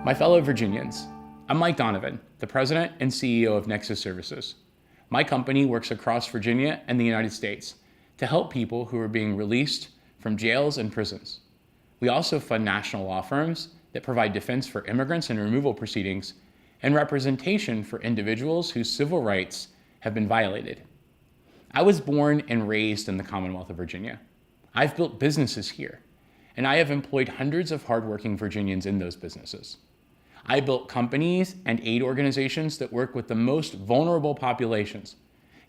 My fellow Virginians, I'm Mike Donovan, the President and CEO of Nexus Services. My company works across Virginia and the United States to help people who are being released from jails and prisons. We also fund national law firms that provide defense for immigrants in removal proceedings and representation for individuals whose civil rights have been violated. I was born and raised in the Commonwealth of Virginia. I've built businesses here, and I have employed hundreds of hardworking Virginians in those businesses. I built companies and aid organizations that work with the most vulnerable populations,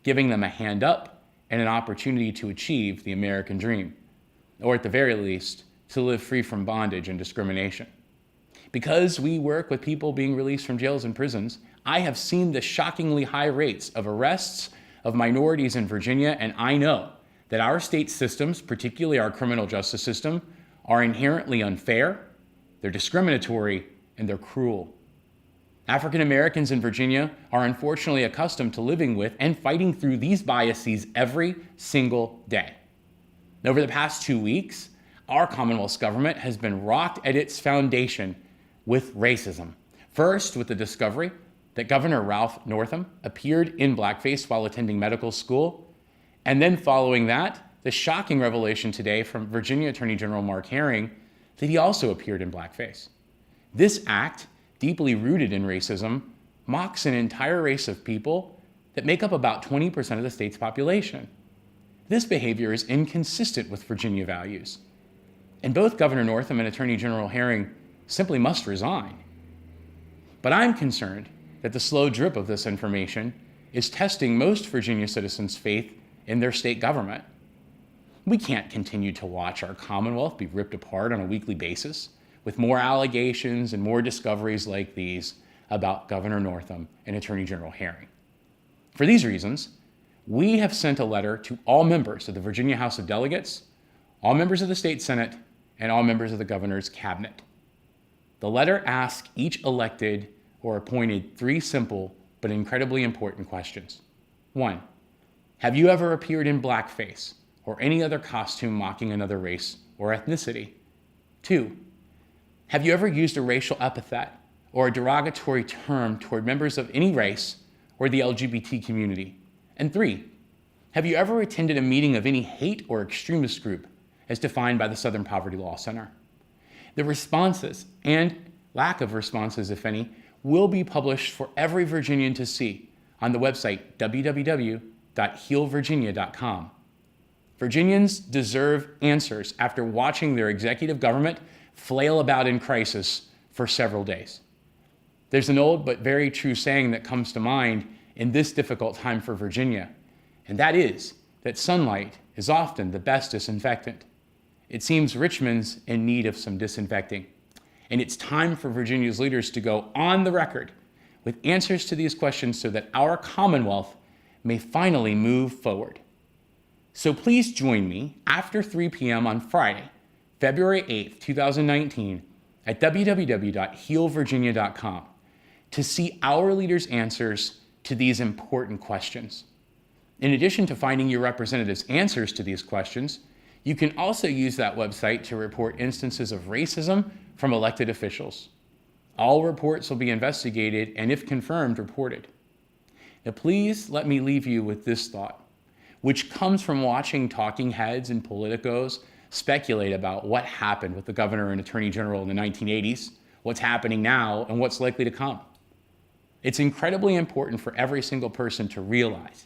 giving them a hand up and an opportunity to achieve the American dream, or at the very least, to live free from bondage and discrimination. Because we work with people being released from jails and prisons, I have seen the shockingly high rates of arrests of minorities in Virginia, and I know that our state systems, particularly our criminal justice system, are inherently unfair, they're discriminatory, and they're cruel. African Americans in Virginia are unfortunately accustomed to living with and fighting through these biases every single day. Over the past 2 weeks, our Commonwealth's government has been rocked at its foundation with racism. First, with the discovery that Governor Ralph Northam appeared in blackface while attending medical school, and then following that, the shocking revelation today from Virginia Attorney General Mark Herring that he also appeared in blackface. This act, deeply rooted in racism, mocks an entire race of people that make up about 20% of the state's population. This behavior is inconsistent with Virginia values, and both Governor Northam and Attorney General Herring simply must resign. But I'm concerned that the slow drip of this information is testing most Virginia citizens' faith in their state government. We can't continue to watch our Commonwealth be ripped apart on a weekly basis with more allegations and more discoveries like these about Governor Northam and Attorney General Herring. For these reasons, we have sent a letter to all members of the Virginia House of Delegates, all members of the State Senate, and all members of the governor's cabinet. The letter asks each elected or appointed 3 simple but incredibly important questions. 1, have you ever appeared in blackface or any other costume mocking another race or ethnicity? 2, have you ever used a racial epithet or a derogatory term toward members of any race or the LGBT community? And 3, have you ever attended a meeting of any hate or extremist group as defined by the Southern Poverty Law Center? The responses, and lack of responses, if any, will be published for every Virginian to see on the website www.healvirginia.com. Virginians deserve answers after watching their executive government flail about in crisis for several days. There's an old but very true saying that comes to mind in this difficult time for Virginia, and that is that sunlight is often the best disinfectant. It seems Richmond's in need of some disinfecting, and it's time for Virginia's leaders to go on the record with answers to these questions so that our Commonwealth may finally move forward. So please join me after 3 p.m. on Friday, February 8th, 2019, at www.healvirginia.com to see our leaders' answers to these important questions. In addition to finding your representatives' answers to these questions, you can also use that website to report instances of racism from elected officials. All reports will be investigated and, if confirmed, reported. Now, please let me leave you with this thought, which comes from watching talking heads and politicos speculate about what happened with the governor and attorney general in the 1980s, what's happening now, and what's likely to come. It's incredibly important for every single person to realize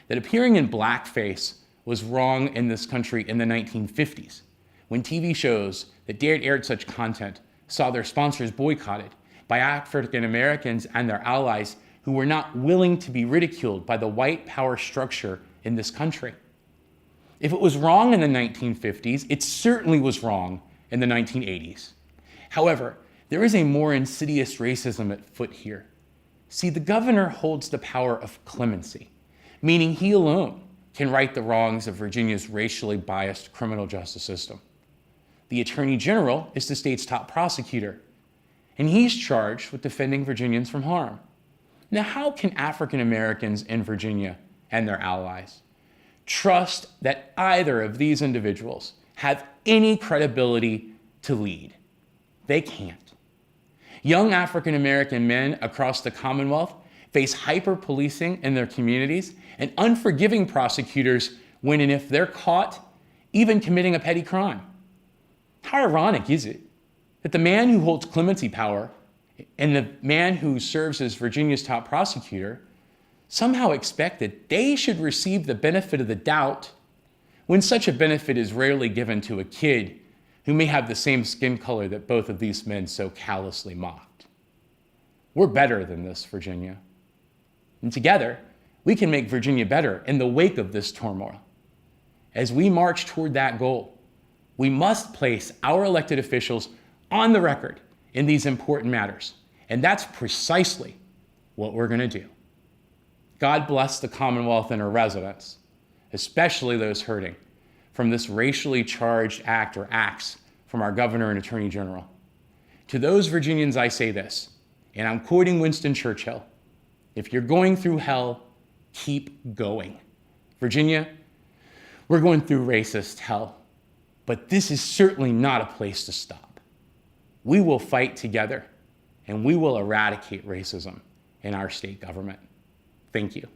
that appearing in blackface was wrong in this country in the 1950s, when TV shows that dared air such content saw their sponsors boycotted by African Americans and their allies who were not willing to be ridiculed by the white power structure in this country. If it was wrong in the 1950s, it certainly was wrong in the 1980s. However, there is a more insidious racism at foot here. See, the governor holds the power of clemency, meaning he alone can right the wrongs of Virginia's racially biased criminal justice system. The Attorney General is the state's top prosecutor, and he's charged with defending Virginians from harm. Now, how can African Americans in Virginia and their allies trust that either of these individuals have any credibility to lead? They can't. Young African American men across the Commonwealth face hyper-policing in their communities and unforgiving prosecutors when and if they're caught even committing a petty crime. How ironic is it that the man who holds clemency power and the man who serves as Virginia's top prosecutor somehow expect that they should receive the benefit of the doubt when such a benefit is rarely given to a kid who may have the same skin color that both of these men so callously mocked. We're better than this, Virginia. And together, we can make Virginia better in the wake of this turmoil. As we march toward that goal, we must place our elected officials on the record in these important matters. And that's precisely what we're going to do. God bless the Commonwealth and her residents, especially those hurting from this racially charged act or acts from our governor and attorney general. To those Virginians, I say this, and I'm quoting Winston Churchill: if you're going through hell, keep going. Virginia, we're going through racist hell, but this is certainly not a place to stop. We will fight together, and we will eradicate racism in our state government. Thank you.